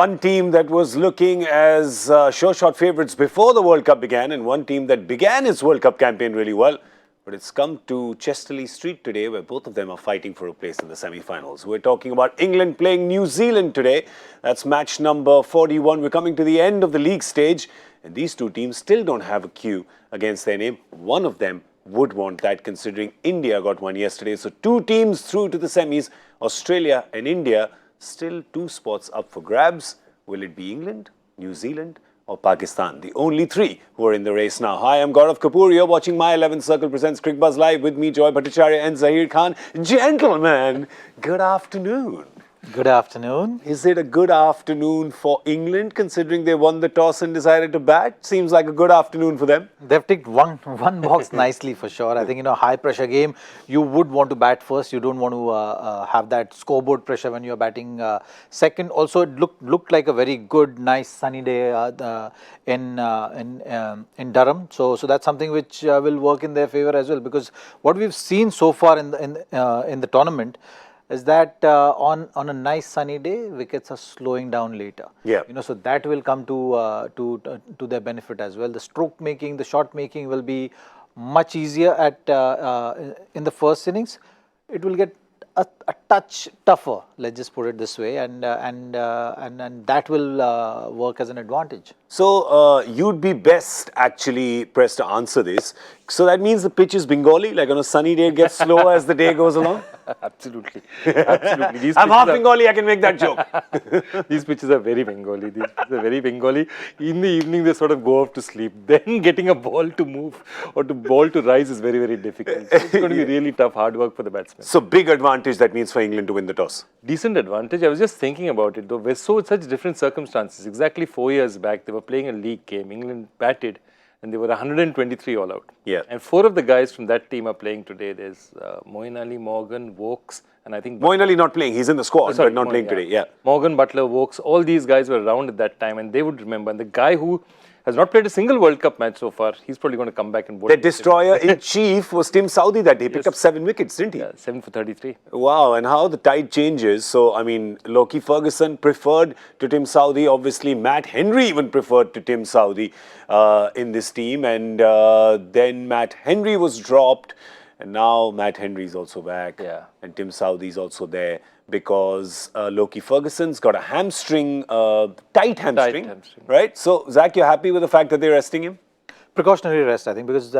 One team that was looking as sure shot favourites before the World Cup began, and one team that began its World Cup campaign really well. But it's come to Chesterley Street today, where both of them are fighting for a place in the semi-finals. We're talking about England playing New Zealand today. That's match number 41. We're coming to the end of the league stage, and these two teams still don't have a queue against their name. One of them would want that, considering India got one yesterday. So two teams through to the semis, Australia and India. Still two spots up for grabs. Will it be England, New Zealand or Pakistan? The only three who are in the race now. Hi, I'm Gaurav Kapur. You're watching My 11th Circle presents Cricbuzz Live with me, Joy Bhattacharjya and Zaheer Khan. Gentlemen, good afternoon. Good afternoon. Is it a good afternoon for England, considering they won the toss and decided to bat? Seems like a good afternoon for them. They've ticked one box nicely for sure. I think in a high pressure game, you would want to bat first. You don't want to have that scoreboard pressure when you're batting second. Also, it looked like a very good, nice sunny day in Durham. So that's something which will work in their favour as well. Because what we've seen so far in the tournament is that on a nice sunny day, wickets are slowing down later. Yeah. So that will come to their benefit as well. The stroke making, the shot making will be much easier in the first innings. It will get a touch tougher. Let's just put it this way, and that will work as an advantage. So you'd be best actually pressed to answer this. So that means the pitch is Bengali, like on a sunny day it gets slower as the day goes along? Absolutely. Absolutely. I'm half Bengali, I can make that joke. These pitches are very Bengali. These pitches are very Bengali. In the evening, they sort of go off to sleep. Then getting a ball to move or to ball to rise is very, very difficult. So it's going to be really tough, hard work for the batsmen. So big advantage that means for England to win the toss. Decent advantage. I was just thinking about it though. We're such different circumstances. Exactly 4 years back, they were playing a league game. England batted and they were 123 all out. Yeah. And 4 of the guys from that team are playing today. There's Moeen Ali, Morgan, Wokes, and I think... Moeen Ali not playing. He's in the squad, but not playing today. Yeah. Morgan, Butler, Wokes, all these guys were around at that time and they would remember. And the guy who has not played a single World Cup match so far, he's probably going to come back and bowl. The destroyer-in-chief was Tim Southee that day. He picked up 7 wickets, didn't he? Yeah, 7 for 33. Wow, and how the tide changes. So, I mean, Lockie Ferguson preferred to Tim Southee. Obviously, Matt Henry even preferred to Tim Southee in this team. And then Matt Henry was dropped. And now Matt Henry's also back. Yeah. And Tim Southee's also there because Lockie Ferguson's got a hamstring, tight hamstring. Right? So, Zach, you're happy with the fact that they're resting him? Precautionary rest, I think, because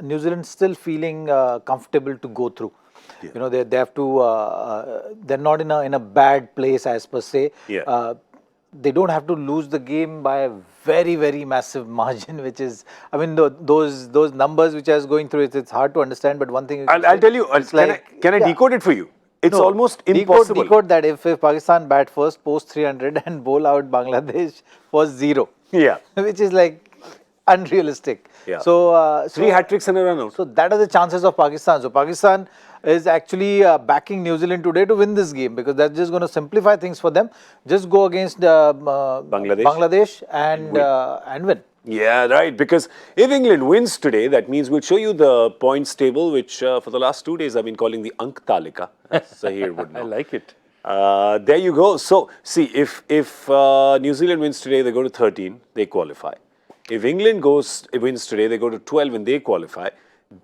New Zealand's still feeling comfortable to go through. Yeah. They have to, they're not in a bad place as per se. Yeah. They don't have to lose the game by a very, very massive margin, which is, I mean, those numbers which I was going through, it's hard to understand, but one thing... I'll tell you, can I decode it for you? It's almost impossible. Decode that if Pakistan bat first, post 300 and bowl out Bangladesh for 0. Yeah. Which is like unrealistic. Yeah. So 3 hat-tricks and a run out. So that are the chances of Pakistan. So Pakistan is actually backing New Zealand today to win this game because that's just going to simplify things for them. Just go against Bangladesh and win. Yeah, right. Because if England wins today, that means we'll show you the points table, which for the last 2 days I've been calling the Ank Talika. Zahir would know. I like it. There you go. So, see, if New Zealand wins today, they go to 13, they qualify. If England wins today, they go to 12 and they qualify.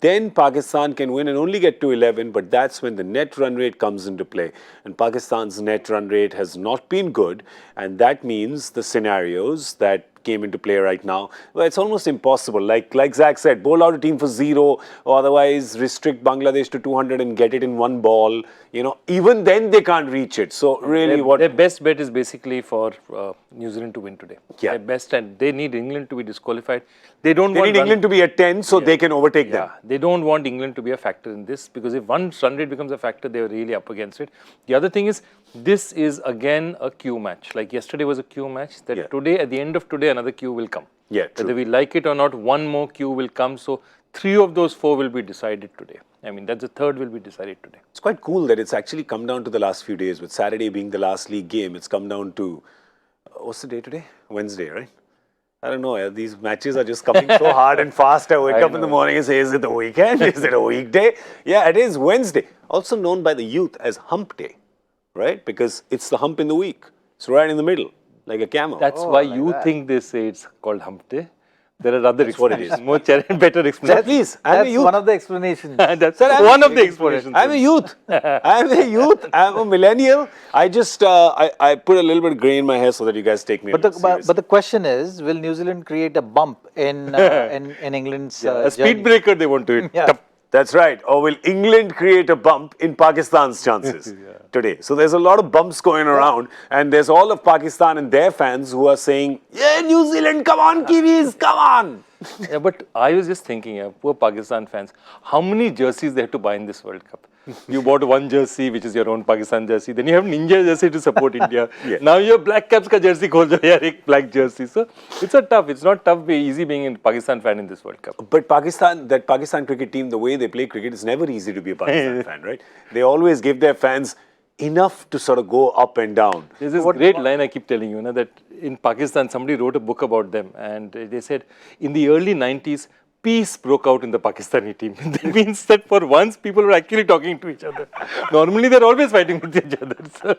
Then Pakistan can win and only get to 11, but that's when the net run rate comes into play. And Pakistan's net run rate has not been good, and that means the scenarios that came into play right now, well, it's almost impossible. Like Zach said, bowl out a team for 0, or otherwise restrict Bangladesh to 200 and get it in 1 ball. Even then they can't reach it. So really, their best bet is basically for New Zealand to win today. Yeah. Their best, and they need England to be disqualified. They need England to be at 10 so they can overtake them. They don't want England to be a factor in this because if one run rate becomes a factor, they're really up against it. The other thing is, this is again a Q match. Like yesterday was a Q match. That today, at the end of today, another Q will come. Yeah, true. Whether we like it or not, one more Q will come. So 3 of those 4 will be decided today. I mean, that's the 3rd will be decided today. It's quite cool that it's actually come down to the last few days. With Saturday being the last league game, it's come down to, what's the day today? Wednesday, right? I don't know, these matches are just coming so hard and fast. I wake up in the morning and say, is it the weekend? Is it a weekday? Yeah, it is Wednesday. Also known by the youth as Hump Day, right? Because it's the hump in the week. It's right in the middle. like a camel. That's why you think they say it's called hump day. There are other what it explanations, more better explanations. Please, I'm a That's youth. one of the explanations. That's Sir, one of the explanations. I'm a youth. I'm a youth. I'm a millennial. I just I put a little bit of grey in my hair so that you guys take me. But the question is, will New Zealand create a bump in England's a speed journey? breaker they want to hit. Yeah. Tup. That's right. Or will England create a bump in Pakistan's chances today? So there's a lot of bumps going around, and there's all of Pakistan and their fans who are saying, "Yeah, New Zealand, come on, Kiwis, come on." Yeah, but I was just thinking, poor Pakistan fans, how many jerseys they have to buy in this World Cup? You bought one jersey, which is your own Pakistan jersey. Then you have Ninja jersey to support India. Now you have Black Caps ka jersey khol jo yaar, ek black jersey. So it's not tough, easy being a Pakistan fan in this World Cup. But that Pakistan cricket team, the way they play cricket, it's never easy to be a Pakistan fan, right? They always give their fans enough to sort of go up and down. There's this great line I keep telling you, that in Pakistan, somebody wrote a book about them, and they said in the early 90s, peace broke out in the Pakistani team. That means that for once, people were actually talking to each other. Normally, they're always fighting with each other. So,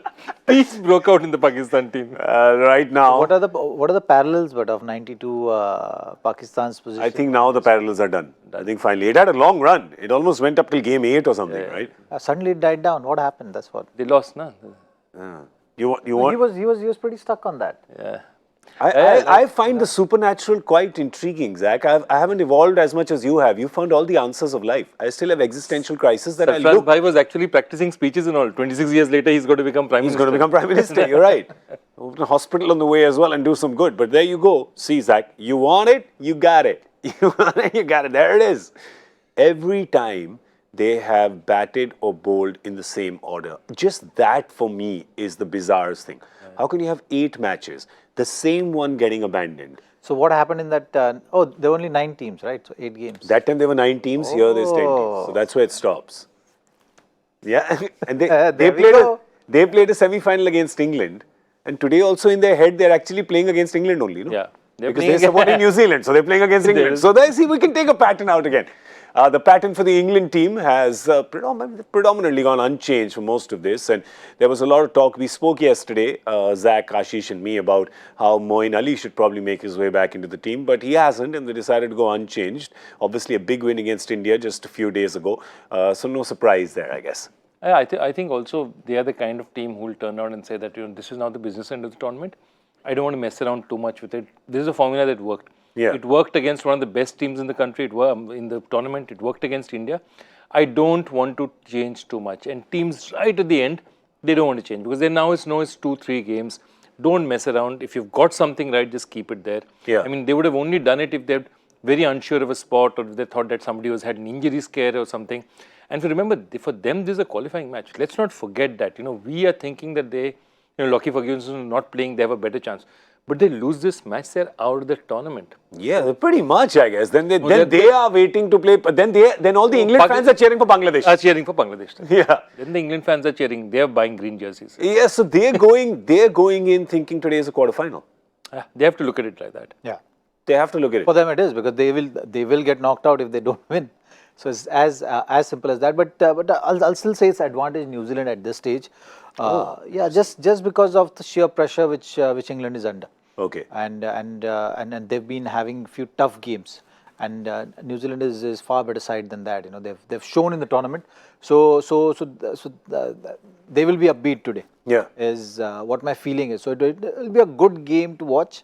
peace broke out in the Pakistan team. Right now, What are the parallels but of 92 Pakistan's position? I think now the parallels are done. I think finally, it had a long run. It almost went up till game 8 or something, right? Suddenly it died down. What happened? That's what. They lost, na? You want? He was pretty stuck on that. Yeah. I find the supernatural quite intriguing, Zach. I haven't evolved as much as you have. You found all the answers of life. I still have existential crisis that I Sarfraz look. Bhai was actually practicing speeches and all. 26 years later, he's going to become Prime He's Minister. going to become Prime Minister. You're right. Open a hospital on the way as well and do some good. But there you go. See, Zach, you want it, you got it. You want it, you got it. There it is. Every time they have batted or bowled in the same order. Just that for me is the bizarrest thing. How can you have 8 matches, the same one getting abandoned? So what happened in that? There were only 9 teams, right? So 8 games. That time there were 9 teams, here there's 10 teams. So that's where it stops. Yeah, and they played a semi-final against England. And today also in their head, they're actually playing against England only, no? Yeah. Because they're supporting New Zealand, so they're playing against England. So there, see, we can take a pattern out again. The pattern for the England team has predominantly gone unchanged for most of this. And there was a lot of talk. We spoke yesterday, Zach, Ashish and me, about how Moeen Ali should probably make his way back into the team. But he hasn't, and they decided to go unchanged. Obviously, a big win against India just a few days ago. So no surprise there, I guess. I think also they are the kind of team who will turn around and say that this is now the business end of the tournament. I don't want to mess around too much with it. This is a formula that worked. Yeah. It worked against one of the best teams in the country. In the tournament. It worked against India. I don't want to change too much. And teams right at the end, they don't want to change because they now it's 2-3 games. Don't mess around. If you've got something right, just keep it there. Yeah. I mean, they would have only done it if they're very unsure of a spot or if they thought that somebody had an injury scare or something. And if you remember, for them, this is a qualifying match. Let's not forget that. We are thinking that they, Lockie Ferguson not playing, they have a better chance. But they lose this match, they're out of the tournament. Yeah, pretty much, I guess. Then they are waiting to play. But then all the England fans are cheering for Bangladesh. Are cheering for Bangladesh. Yeah. Then the England fans are cheering. They are buying green jerseys. Yeah, so they're going in thinking today is a quarterfinal. They have to look at it like that. Yeah. They have to look at it. For them it is because they will get knocked out if they don't win. So it's as simple as that. But I'll still say it's advantage New Zealand at this stage. Yeah, just because of the sheer pressure which England is under. Okay. And they've been having few tough games. And New Zealand is far better side than that. They've shown in the tournament. So they will be upbeat today. Yeah. Is what my feeling is. So it will be a good game to watch.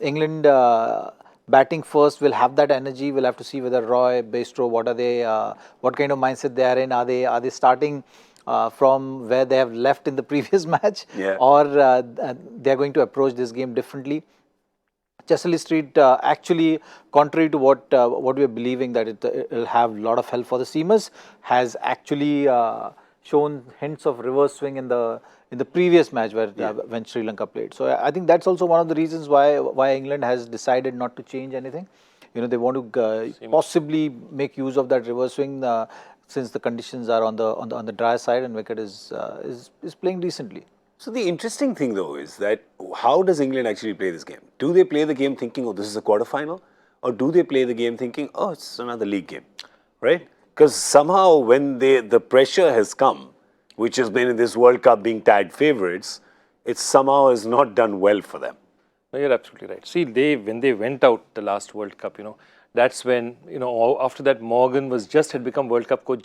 England batting first will have that energy. We'll have to see whether Roy, Bairstow, what kind of mindset they are in. Are they starting from where they have left in the previous match, or they are going to approach this game differently? Chesterley Street, actually, contrary to what we are believing that it will have a lot of help for the seamers, has actually shown hints of reverse swing in the previous match when Sri Lanka played. So I think that's also one of the reasons why England has decided not to change anything. They want to possibly make use of that reverse swing since the conditions are on the dry side and wicket is playing decently. So the interesting thing though is that how does England actually play this game? Do they play the game thinking, oh, this is a quarterfinal? Or do they play the game thinking, oh, it's another league game, right? Because somehow when the pressure has come, which has been in this World Cup being tagged favourites, it somehow has not done well for them. No, you're absolutely right. See, when they went out the last World Cup, that's when, after that Morgan had become World Cup coach,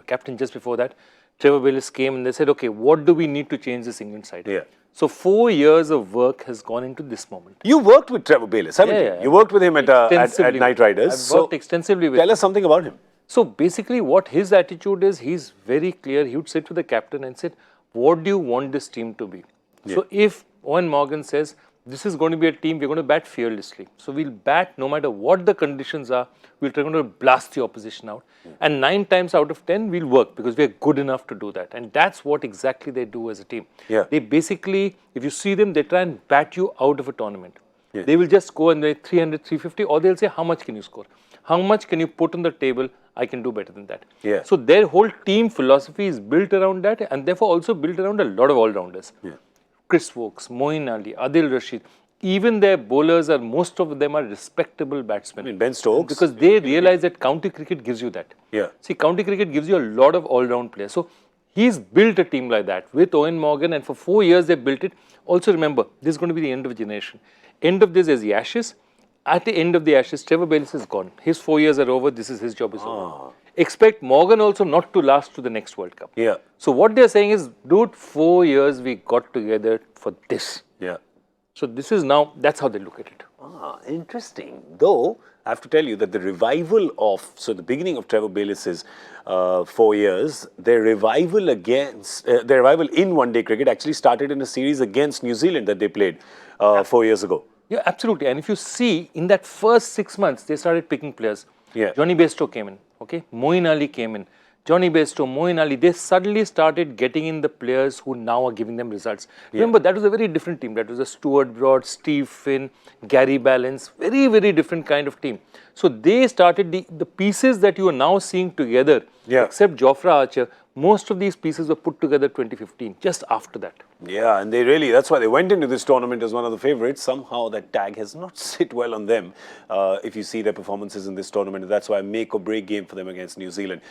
captain just before that. Trevor Bayliss came and they said, okay, what do we need to change this England side? Yeah. So 4 years of work has gone into this moment. You worked with Trevor Bayliss, haven't you? Yeah. You worked with him at Knight Riders. I've worked extensively with him. Tell us something about him. So basically what his attitude is, he's very clear. He would sit with the captain and said, what do you want this team to be? Yeah. So if Owen Morgan says, this is going to be a team, we're going to bat fearlessly. So we'll bat no matter what the conditions are, we're trying to blast the opposition out. And 9 times out of 10, we'll work because we're good enough to do that. And that's what exactly they do as a team. Yeah. They basically, if you see them, they try and bat you out of a tournament. Yeah. They will just go and they 300, 350, or they'll say, how much can you score? How much can you put on the table? I can do better than that. Yeah. So their whole team philosophy is built around that and therefore also built around a lot of all-rounders. Yeah. Chris Wokes, Moeen Ali, Adil Rashid, even their bowlers most of them are respectable batsmen. I mean, Ben Stokes. Because they realize that county cricket gives you that. Yeah. See, county cricket gives you a lot of all-round players. So he's built a team like that with Owen Morgan, and for 4 years they built it. Also remember, this is going to be the end of a generation. End of this is the Ashes. At the end of the Ashes, Trevor Bayliss is gone. His 4 years are over. This is his job is over. Expect Morgan also not to last to the next World Cup. Yeah. So what they're saying is, dude, 4 years we got together for this. Yeah. So this is now, that's how they look at it. Interesting. Though, I have to tell you that the revival the beginning of Trevor Bayliss' 4 years, their revival in one-day cricket actually started in a series against New Zealand that they played 4 years ago. Yeah, absolutely. And if you see, in that first 6 months, they started picking players. Yeah. Johnny Bairstow came in, okay? Moeen Ali came in. Johnny Bairstow, Moeen Ali, they suddenly started getting in the players who now are giving them results. Yeah. Remember, that was a very different team. That was a Stuart Broad, Steve Finn, Gary Ballance, very, very different kind of team. So they started the pieces that you are now seeing together, except Jofra Archer, most of these pieces were put together 2015, just after that. Yeah, and that's why they went into this tournament as one of the favourites. Somehow that tag has not sit well on them. If you see their performances in this tournament, that's why a make or break game for them against New Zealand.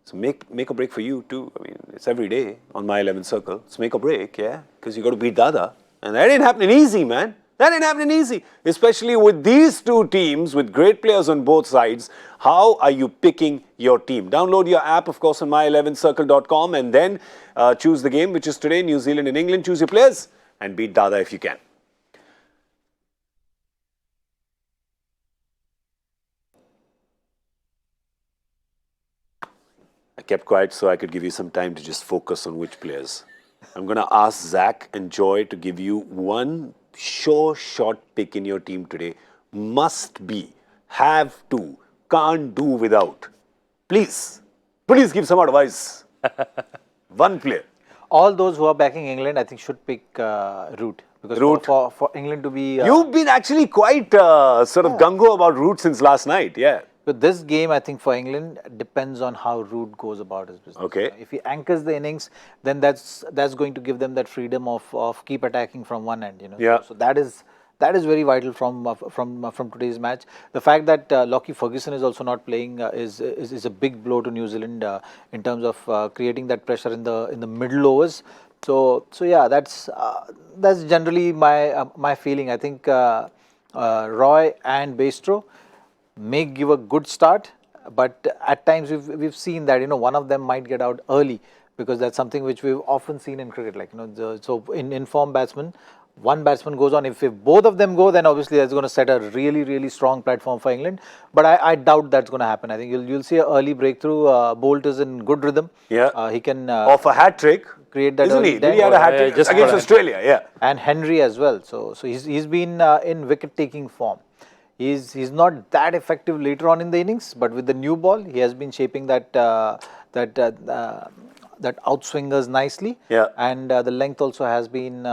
So make or break for you too. I mean, it's every day on my 11 circle. It's make or break, yeah? Because you got to beat Dada. And that ain't happening easy, man. That ain't happening easy. Especially with these two teams, with great players on both sides. How are you picking your team? Download your app, of course, on my11circle.com and then choose the game, which is today, New Zealand and England. Choose your players and beat Dada if you can. I kept quiet so I could give you some time to just focus on which players. I'm going to ask Zach and Joy to give you one sure shot pick in your team today. Must be, have to, can't do without. Please give some advice. One player. All those who are backing England, I think, should pick Root. Because Root. For England to be... You've been actually quite sort of gung-ho about Root since last night, yeah. But this game, I think, for England depends on how Root goes about his business. Okay. If he anchors the innings, then that's going to give them that freedom of keep attacking from one end. Yeah. So that is very vital from today's match. The fact that Lockie Ferguson is also not playing is a big blow to New Zealand in terms of creating that pressure in the middle overs. So yeah, that's generally my feeling. I think Roy and Bairstow may give a good start, but at times we've seen that one of them might get out early, because that's something which we've often seen in cricket. Like so in form batsmen, one batsman goes on. If both of them go, then obviously that's going to set a really strong platform for England. But I doubt that's going to happen. I think you'll see an early breakthrough. Bolt is in good rhythm. Yeah, he can off a hat trick. Create that. Isn't he? Did he had a hat trick against Australia? Yeah, and Henry as well. So he's been in wicket taking form. He's not that effective later on in the innings, but with the new ball, he has been shaping that outswingers nicely. Yeah. And the length also has been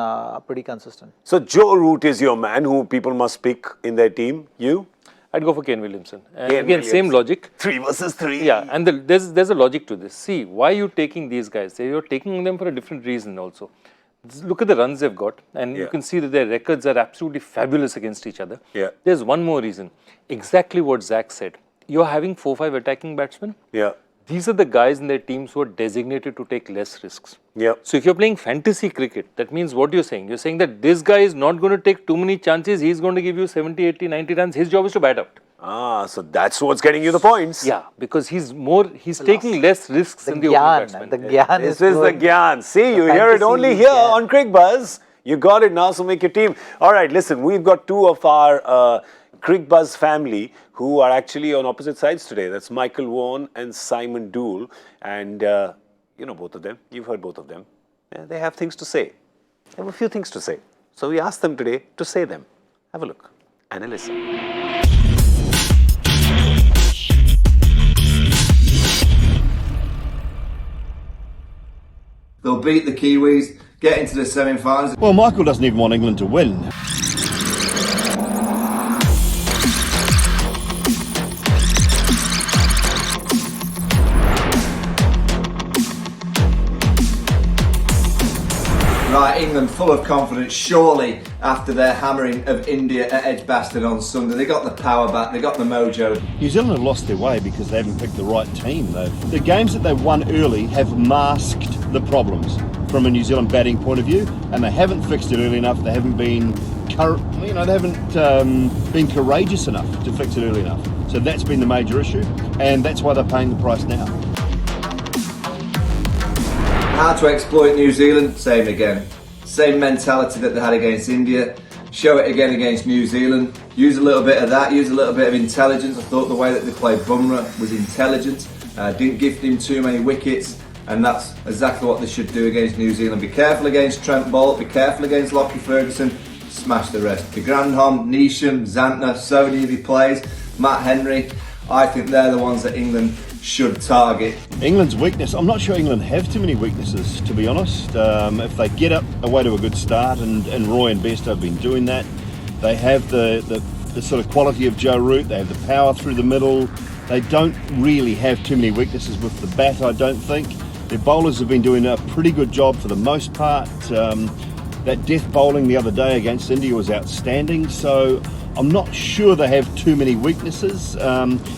pretty consistent. So Joe Root is your man who people must pick in their team. You? I'd go for Kane Williamson. And Kane again, Williamson. Same logic. 3 versus 3. Yeah, and there's a logic to this. See, why are you taking these guys? You're taking them for a different reason also. Look at the runs they've got, and you can see that their records are absolutely fabulous against each other. Yeah. There's one more reason. Exactly what Zach said. You're having 4-5 attacking batsmen. Yeah. these are the guys in their teams who are designated to take less risks. Yeah. So if you're playing fantasy cricket, that means what you're saying? You're saying that this guy is not going to take too many chances. He's going to give you 70, 80, 90 runs. His job is to bat out. Ah, so that's what's getting you the points. Yeah, because he's taking less risks than the opening batsman. The gyan This is the gyan. See, you hear it only here on Cricbuzz. You got it now, so make your team. All right, listen, we've got two of our Cricbuzz family who are actually on opposite sides today. That's Michael Vaughan and Simon Dool. And you know both of them. You've heard both of them. Yeah, they have things to say. They have a few things to say. So we asked them today to say them. Have a look and a listen. They'll beat the Kiwis, get into the semi-finals. Well, Michael doesn't even want England to win. Right, England full of confidence, surely, after their hammering of India at Edgbaston on Sunday. They got the power back, they got the mojo. New Zealand have lost their way because they haven't picked the right team. The games that they've won early have masked the problems from a New Zealand batting point of view, and they haven't fixed it early enough. They haven't been, been courageous enough to fix it early enough. So that's been the major issue, and that's why they're paying the price now. How to exploit New Zealand? Same again. Same mentality that they had against India. Show it again against New Zealand. Use a little bit of that, use a little bit of intelligence. I thought the way that they played Bumrah was intelligent. Didn't give him too many wickets, and that's exactly what they should do against New Zealand. Be careful against Trent Boult, be careful against Lockie Ferguson, smash the rest. De Grandhomme, Neesham, Zantner, Sony if he plays, Matt Henry. I think they're the ones that England should target. England's weakness, I'm not sure England have too many weaknesses, to be honest. If they get up away to a good start, and Roy and Best have been doing that, they have the sort of quality of Joe Root, they have the power through the middle. They don't really have too many weaknesses with the bat, I don't think. Their bowlers have been doing a pretty good job for the most part. That death bowling the other day against India was outstanding, so I'm not sure they have too many weaknesses.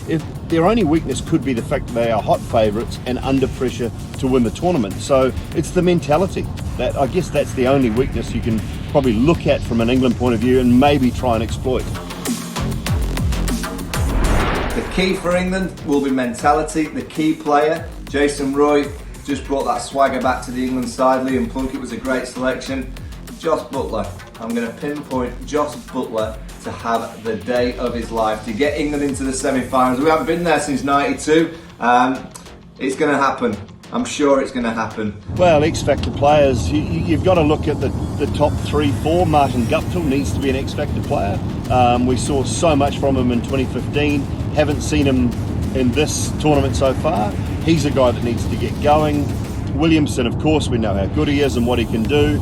If their only weakness could be the fact that they are hot favourites and under pressure to win the tournament. So it's the mentality. That, I guess that's the only weakness you can probably look at from an England point of view and maybe try and exploit. The key for England will be mentality. The key player, Jason Roy, just brought that swagger back to the England side. Liam Plunkett was a great selection. Josh Buttler, I'm going to pinpoint Josh Buttler to have the day of his life, to get England into the semi-finals. We haven't been there since '92. It's going to happen. I'm sure it's going to happen. Well, X-Factor players, you've got to look at the top 3, 4. Martin Guptill needs to be an X-Factor player. We saw so much from him in 2015. Haven't seen him in this tournament so far. He's a guy that needs to get going. Williamson, of course, we know how good he is and what he can do.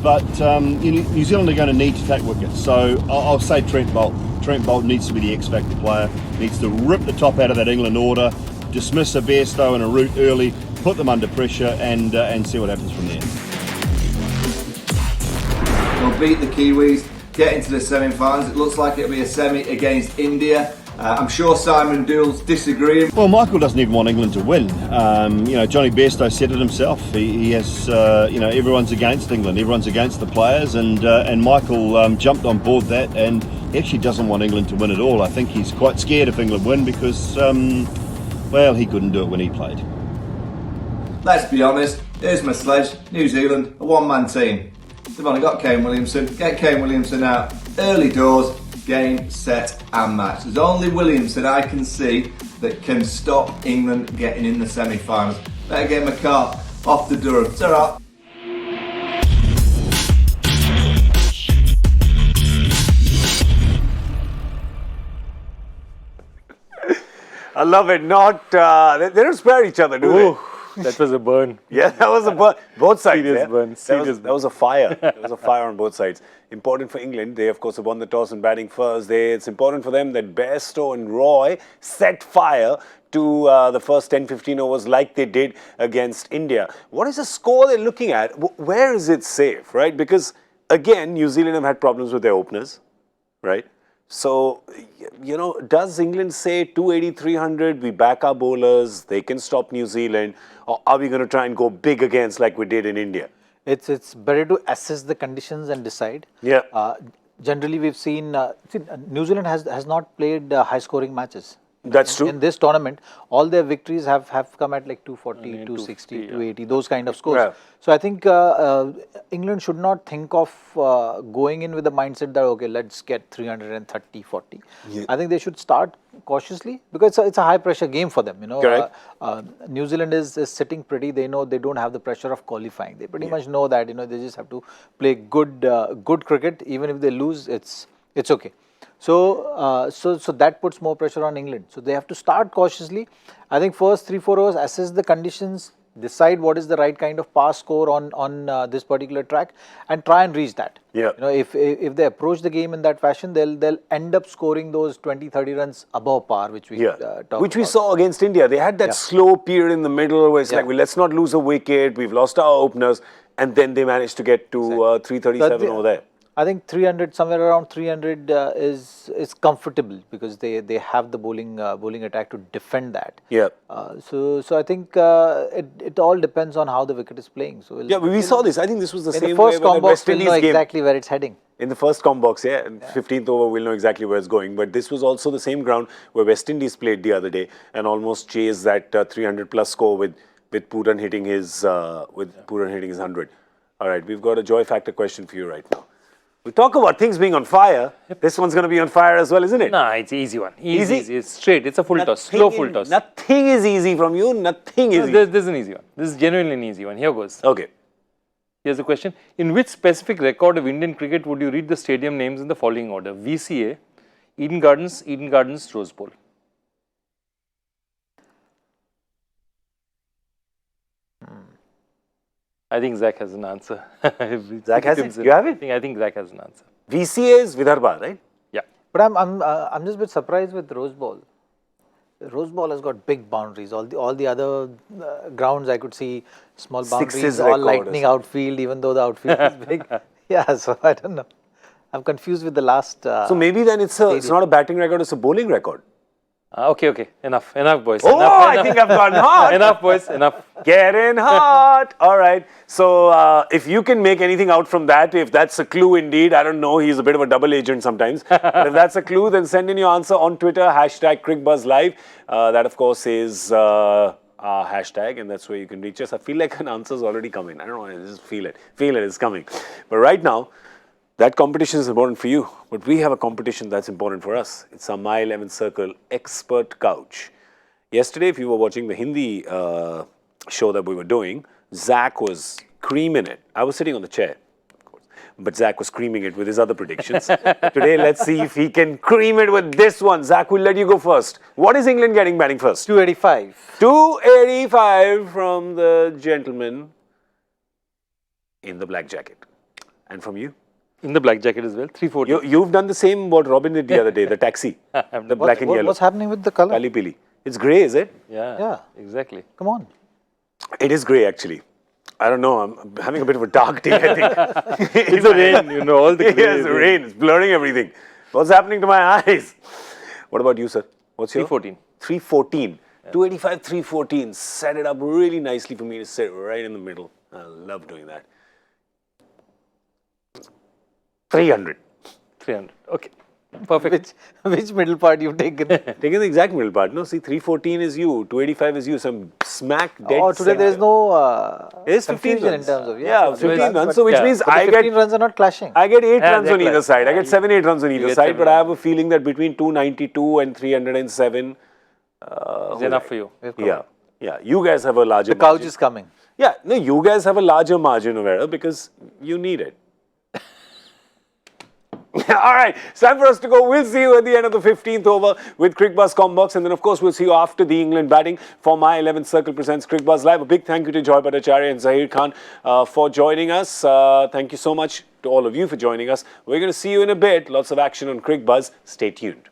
But New Zealand are going to need to take wickets. So I'll say Trent Boult. Trent Boult needs to be the X-Factor player. Needs to rip the top out of that England order, dismiss a Bairstow and a Root early, put them under pressure, and see what happens from there. We'll beat the Kiwis, get into the semi-finals. It looks like it'll be a semi against India. I'm sure Simon Dool's disagreeing. Well, Michael doesn't even want England to win. Johnny Bairstow said it himself. He has, everyone's against England, everyone's against the players, and Michael jumped on board that, and he actually doesn't want England to win at all. I think he's quite scared if England win because, he couldn't do it when he played. Let's be honest, here's my sledge. New Zealand, a one-man team. They've only got Kane Williamson. Get Kane Williamson out. Early doors, game, set and match. There's only Williamson I can see that can stop England getting in the semi-finals. Better get McCart off the Durham. It's alright. I love it. They don't spare each other, do they? That was a burn. Yeah, that was a burn. Both sides. Serious Yeah? burn. That was a fire. There was a fire on both sides. Important for England. They, of course, have won the toss and batting first. It's important for them that Bairstow and Roy set fire to the first 10-15 overs like they did against India. What is the score they're looking at? Where is it safe, right? Because, again, New Zealand have had problems with their openers, right? So, does England say 280, 300, we back our bowlers, they can stop New Zealand, or are we going to try and go big against like we did in India? It's better to assess the conditions and decide. Yeah. Generally, we've seen New Zealand has not played high-scoring matches. That's true. In this tournament, all their victories have come at like 240, 260, 280, those kind of scores. Yeah. So I think England should not think of going in with the mindset that, okay, let's get 330, 40. Yeah. I think they should start cautiously because it's a high-pressure game for them. Correct. New Zealand is sitting pretty. They know they don't have the pressure of qualifying. They pretty much know that, they just have to play good cricket. Even if they lose, it's okay. So that puts more pressure on England. So they have to start cautiously. I think first 3-4 overs, assess the conditions, decide what is the right kind of pass score on this particular track, and try and reach that. Yeah. If they approach the game in that fashion, they'll end up scoring those 20-30 runs above par, which we talked Which we about. saw against India. They had that slow period in the middle where it's like, well, let's not lose a wicket. We've lost our openers, and then they managed to get to 337 over there. I think 300, somewhere around 300 is comfortable because they have the bowling attack to defend that. Yeah. So I think it all depends on how the wicket is playing. So we saw this. I think this was the in same the first way when the combo, West we'll Indies know game. exactly where it's heading. In the first box, and 15th over, we'll know exactly where it's going. But this was also the same ground where West Indies played the other day and almost chased that 300 plus score with Pooran hitting his 100. All right, we've got a joy factor question for you right now. We talk about things being on fire. This one's going to be on fire as well, isn't it? Nah, it's an easy one. Easy? Easy. It's straight. It's a full toss. Slow full toss. Nothing is easy from you. Nothing is easy. This is an easy one. This is genuinely an easy one. Here goes. Okay. Here's the question. In which specific record of Indian cricket would you read the stadium names in the following order? VCA, Eden Gardens, Rose Bowl. I think Zach has an answer. Zach has it? You have it? I think Zach has an answer. VCA is Vidarbha, right? Yeah. But I'm just a bit surprised with Rose Bowl. Rose Bowl has got big boundaries. All the other grounds I could see small boundaries, Sixes all record lightning outfield, even though the outfield is big. Yeah, so I don't know. I'm confused with the last. So maybe then it's not a batting record, it's a bowling record. Okay. Enough, boys. Oh, enough. I think I've gotten hot. Enough, boys. Enough. Getting hot. All right. So if you can make anything out from that, if that's a clue indeed, I don't know, he's a bit of a double agent sometimes. But if that's a clue, then send in your answer on Twitter, #CricBuzzLive. That, of course, is our hashtag, and that's where you can reach us. I feel like an answer's already coming. I don't know, I just feel it. It's coming. But right now, that competition is important for you, but we have a competition that's important for us. It's our My 11th Circle Expert Couch. Yesterday, if you were watching the Hindi show that we were doing, Zach was creaming it. I was sitting on the chair, of course, but Zach was creaming it with his other predictions. Today, let's see if he can cream it with this one. Zach, we'll let you go first. What is England getting batting first? 285. 285 from the gentleman in the black jacket. And from you? In the black jacket as well, 340. You've done the same what Robin did the other day, the taxi, the black and yellow. What's happening with the color? Kali Pili. It's grey, is it? Yeah, exactly. Come on. It is grey, actually. I don't know. I'm having a bit of a dark day, I think. It's the rain, all the Yes, the rain. It's blurring everything. What's happening to my eyes? What about you, sir? What's your? 314. 314. 285, 314. Set it up really nicely for me to sit right in the middle. I love doing that. 300. 300. Okay. Perfect. Which middle part you've taken? Taking the exact middle part. No, see, 314 is you, 285 is you. So I'm smack dead. Oh, today there is no There's 15 confusion runs. in terms of 15 runs. but- So which yeah. means but the I 15 get runs are not clashing. 8 runs on they're either side. I get 7, 8 runs on either get side. 7, But I have a feeling that between 292 and 307. It's enough for you. Yeah. You guys have a larger The couch margin. is coming. Yeah, no, you guys have a larger margin of error because you need it. All right, it's time for us to go. We'll see you at the end of the 15th over with Cricbuzz Combox. And then, of course, we'll see you after the England batting for My 11th Circle presents Cricbuzz Live. A big thank you to Joy Bhattacharjya and Zaheer Khan for joining us. Thank you so much to all of you for joining us. We're going to see you in a bit. Lots of action on Cricbuzz. Stay tuned.